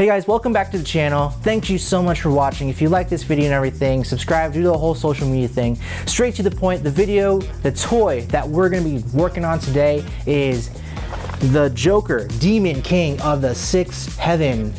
Hey guys, welcome back to the channel. Thank you so much for watching. If you like this video and everything, subscribe, do the whole social media thing. Straight to the point, the toy that we're gonna be working on today is the Joker, Demon King of the Sixth Heaven.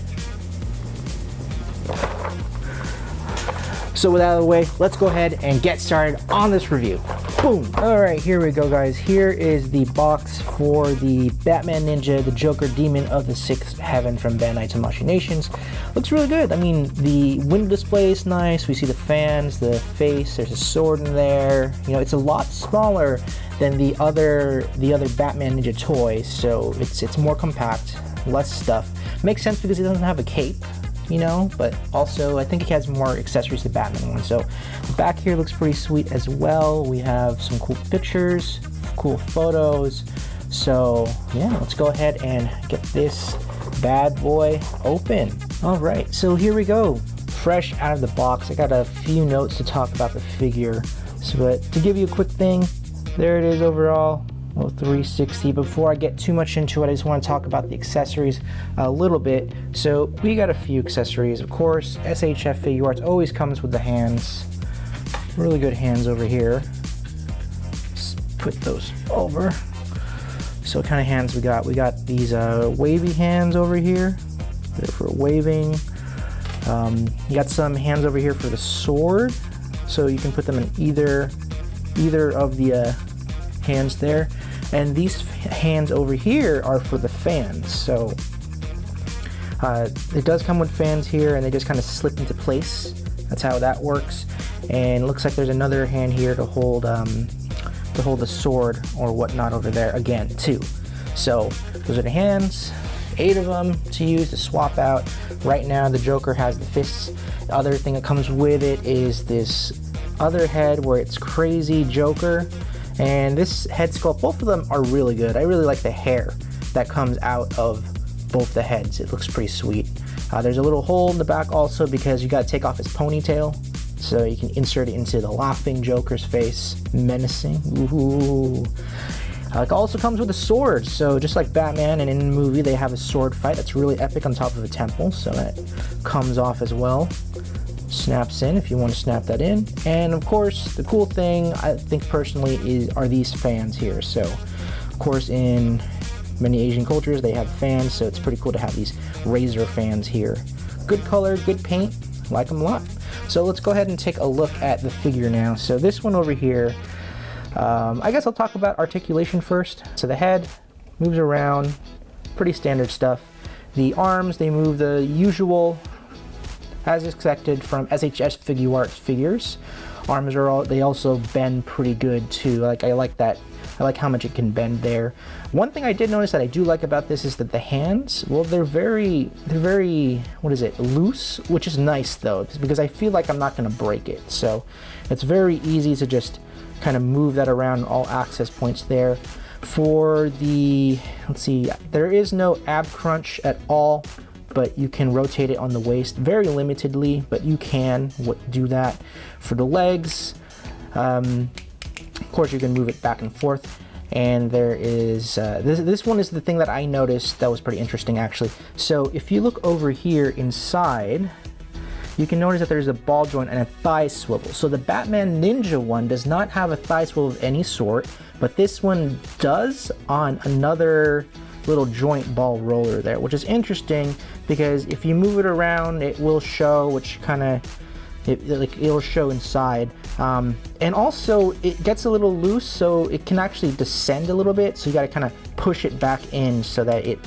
So with that out of the way, let's go ahead and get started on this review. Boom. All right, here we go, guys. Here is the box for the Batman Ninja, the Joker, Demon of the Sixth Heaven from Bandai Tamashii Nations. Looks really good. I mean, the window display is nice. We see the fans, the face. There's a sword in there. You know, it's a lot smaller than the other Batman Ninja toys, so it's more compact, less stuff. Makes sense because he doesn't have a cape, you know, but also I think it has more accessories to Batman one. So the back here looks pretty sweet as well. We have some cool pictures, cool photos. So yeah, let's go ahead and get this bad boy open. All right, so here we go, fresh out of the box. I got a few notes to talk about the figure, so but to give you a quick thing, there it is overall. 360. Before I get too much into it, I just want to talk about the accessories a little bit. So we got a few accessories. Of course, SHF Figure Arts always comes with the hands. Really good hands over here. Let's put those over. So what kind of hands we got? We got these wavy hands over here. They're for waving. You got some hands over here for the sword. So you can put them in either of the hands there, and these hands over here are for the fans. So it does come with fans here, and they just kind of slip into place. That's how that works. And it looks like there's another hand here to hold the sword or whatnot over there again too. So those are the hands, 8 of them to use to swap out. Right now the Joker has the fists. The other thing that comes with it is this other head where it's crazy Joker. And this head sculpt, both of them are really good. I really like the hair that comes out of both the heads. It looks pretty sweet. There's a little hole in the back also because you gotta take off his ponytail, so you can insert it into the laughing Joker's face. Menacing. Ooh. It also comes with a sword, so just like Batman, and in the movie they have a sword fight that's really epic on top of a temple, so that comes off as well. Snaps in if you want to snap that in. And of course the cool thing I think personally are these fans here. So of course in many Asian cultures they have fans, so it's pretty cool to have these razor fans here. Good color, good paint, like them a lot. So let's go ahead and take a look at the figure now. So this one over here, I guess I'll talk about articulation first. So the head moves around, pretty standard stuff. The arms, they move the usual as expected from SHS Figure Arts figures. Arms they also bend pretty good too. I like that. I like how much it can bend there. One thing I did notice that I do like about this is that the hands, well, they're very, what is it, loose, which is nice though, because I feel like I'm not gonna break it. So it's very easy to just kind of move that around all access points there. For the, let's see, there is no ab crunch at all, but you can rotate it on the waist very limitedly, but you can do that. For the legs, of course you can move it back and forth. And there is, this one is the thing that I noticed that was pretty interesting actually. So if you look over here inside, you can notice that there's a ball joint and a thigh swivel. So the Batman Ninja one does not have a thigh swivel of any sort, but this one does on another little joint ball roller there, which is interesting because if you move it around it will show, which kind of it'll show inside, and also it gets a little loose, so it can actually descend a little bit, so you got to kind of push it back in so that it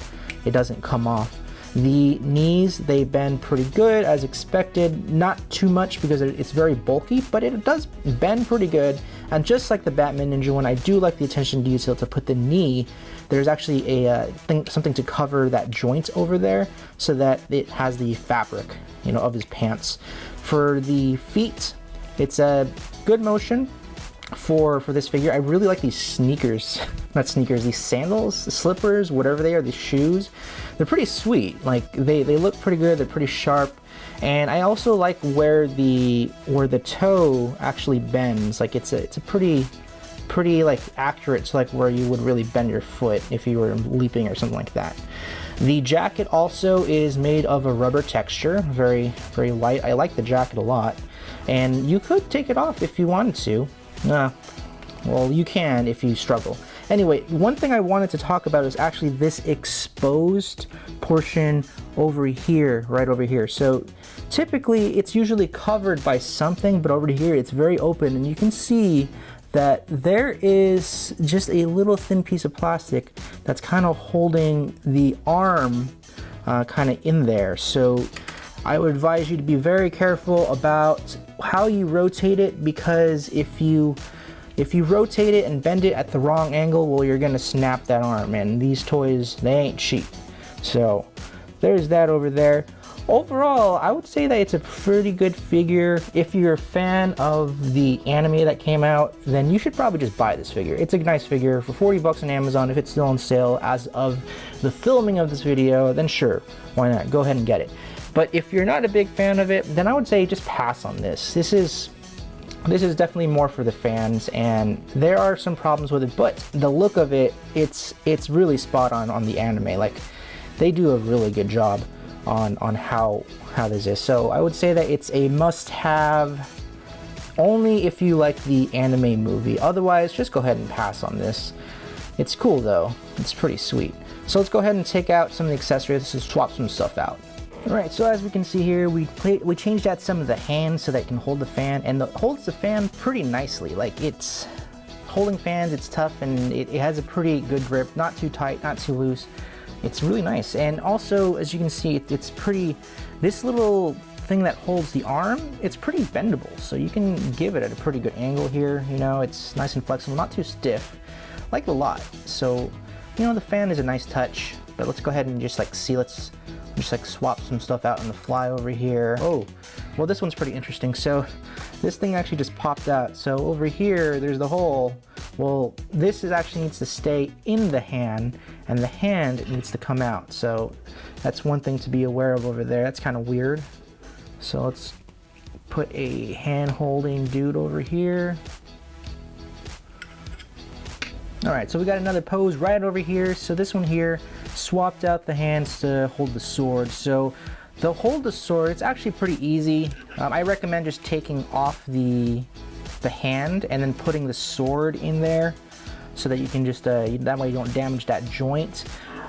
doesn't come off. The knees, they bend pretty good as expected, not too much because it's very bulky, but it does bend pretty good. And just like the Batman Ninja one, I do like the attention to detail to put the knee. There's actually a something to cover that joint over there so that it has the fabric, you know, of his pants. For the feet, it's a good motion for this figure. I really like these sneakers, not sneakers, these sandals, slippers, whatever they are, these shoes. They're pretty sweet. Like they look pretty good, they're pretty sharp. And I also like where the toe actually bends. Like it's a pretty pretty like accurate to like where you would really bend your foot if you were leaping or something like that. The jacket also is made of a rubber texture, very light. I like the jacket a lot, and you could take it off if you wanted to. Well, you can if you struggle. Anyway, one thing I wanted to talk about is actually this exposed portion over here, right over here. So typically it's usually covered by something, but over here it's very open, and you can see that there is just a little thin piece of plastic that's kind of holding the arm kind of in there. So I would advise you to be very careful about how you rotate it, because if you rotate it and bend it at the wrong angle, well, you're gonna snap that arm, and these toys, they ain't cheap. So there's that over there. Overall, I would say that it's a pretty good figure. If you're a fan of the anime that came out, then you should probably just buy this figure. It's a nice figure for 40 bucks on Amazon. If it's still on sale as of the filming of this video, then sure, why not? Go ahead and get it. But if you're not a big fan of it, then I would say just pass on this. This is definitely more for the fans, and there are some problems with it, but the look of it, it's really spot on the anime. Like, they do a really good job on how this is. So I would say that it's a must-have only if you like the anime movie. Otherwise, just go ahead and pass on this. It's cool though. It's pretty sweet. So let's go ahead and take out some of the accessories and swap some stuff out. Alright, so as we can see here, we changed out some of the hands so that it can hold the fan, and it holds the fan pretty nicely. Like, it's holding fans, it's tough, and it has a pretty good grip. Not too tight, not too loose. It's really nice. And also, as you can see, it's pretty, this little thing that holds the arm, it's pretty bendable, so you can give it at a pretty good angle here. You know, it's nice and flexible, not too stiff. Like it a lot. So, you know, the fan is a nice touch, but let's go ahead and just like see, let's just like swap some stuff out on the fly over here. Oh, well, this one's pretty interesting. So this thing actually just popped out. So over here, there's the hole. Well, this actually needs to stay in the hand, and the hand needs to come out. So that's one thing to be aware of over there. That's kind of weird. So let's put a hand holding dude over here. All right, so we got another pose right over here. So this one here swapped out the hands to hold the sword. So to hold the sword, it's actually pretty easy. I recommend just taking off the hand and then putting the sword in there so that you can just, that way you don't damage that joint.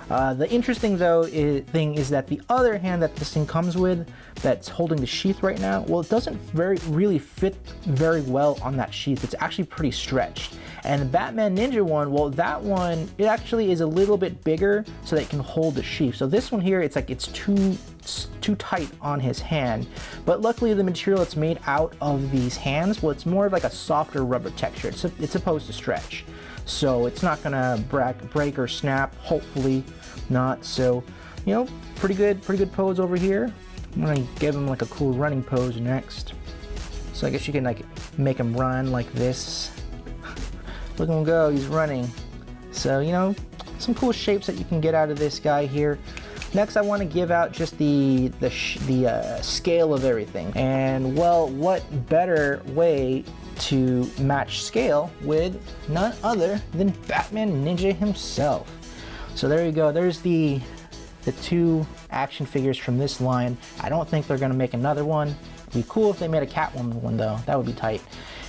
The interesting though thing is that the other hand that this thing comes with, that's holding the sheath right now, well, it doesn't really fit very well on that sheath. It's actually pretty stretched. And the Batman Ninja one, well, that one, it actually is a little bit bigger so that it can hold the sheath. So this one here, it's like it's too tight on his hand. But luckily the material that's made out of these hands, well, it's more of like a softer rubber texture. It's supposed to stretch. So it's not gonna break or snap, hopefully not. So, you know, pretty good pose over here. I'm gonna give him like a cool running pose next. So I guess you can like make him run like this. Look at him go, he's running. So, you know, some cool shapes that you can get out of this guy here. Next, I want to give out just the scale of everything. And well, what better way to match scale with none other than Batman Ninja himself. So there you go. There's the two action figures from this line. I don't think they're gonna make another one. It'd be cool if they made a Catwoman one though. That would be tight.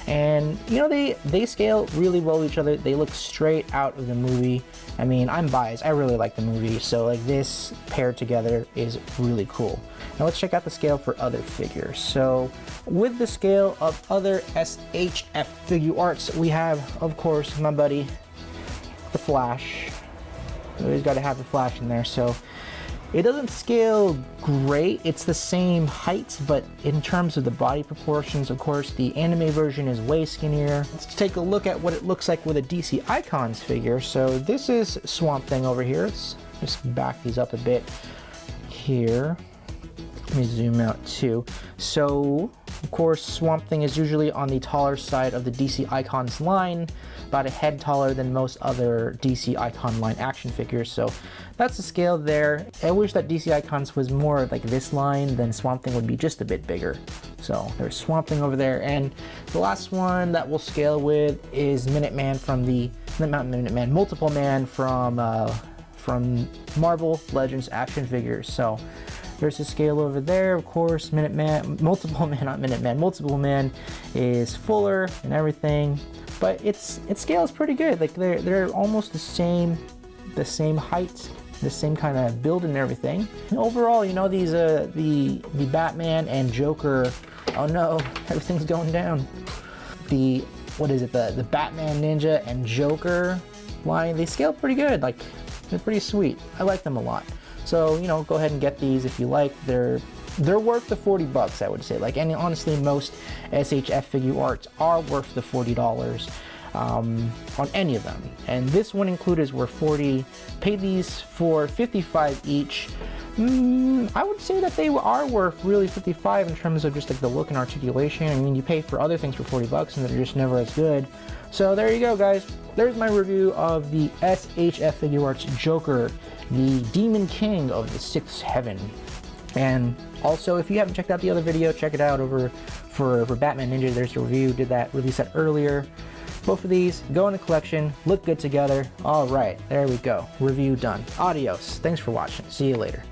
And you know, they scale really well with each other. They look straight out of the movie. I mean, I'm biased. I really like the movie, so like this paired together is really cool. Now let's check out the scale for other figures. So with the scale of other SHF figure arts, we have, of course, my buddy, the Flash. We always got to have the Flash in there. So it doesn't scale great. It's the same height, but in terms of the body proportions, of course, the anime version is way skinnier. Let's take a look at what it looks like with a DC Icons figure. So this is Swamp Thing over here. Let's just back these up a bit here. Let me zoom out too. So, of course, Swamp Thing is usually on the taller side of the DC Icons line, about a head taller than most other DC Icon line action figures. So that's the scale there. I wish that DC Icons was more like this line, then Swamp Thing would be just a bit bigger. So there's Swamp Thing over there, and the last one that we'll scale with is Minuteman from not Minuteman, Multiple Man from Marvel Legends action figures. So there's a scale over there, of course. Multiple Man, not Minuteman. Multiple Man is fuller and everything, but its scale is pretty good. Like they're almost the same height, the same kind of build and everything. And overall, you know, these the Batman and Joker. Oh no, everything's going down. The Batman Ninja and Joker line, they scale pretty good. Like, they're pretty sweet. I like them a lot. So, you know, go ahead and get these if you like. They're worth the $40, I would say. Like, and honestly, most SHF figure arts are worth the $40 on any of them. And this one included is worth $40. Paid these for $55 each. I would say that they are worth really $55 in terms of just like the look and articulation. I mean, you pay for other things for $40 and they're just never as good. So there you go, guys. There's my review of the SHF Figure Arts Joker, the Demon King of the Sixth Heaven. And also, if you haven't checked out the other video, check it out over for Batman Ninja. There's a review, released that earlier. Both of these go in the collection, look good together. All right, there we go. Review done. Adios. Thanks for watching. See you later.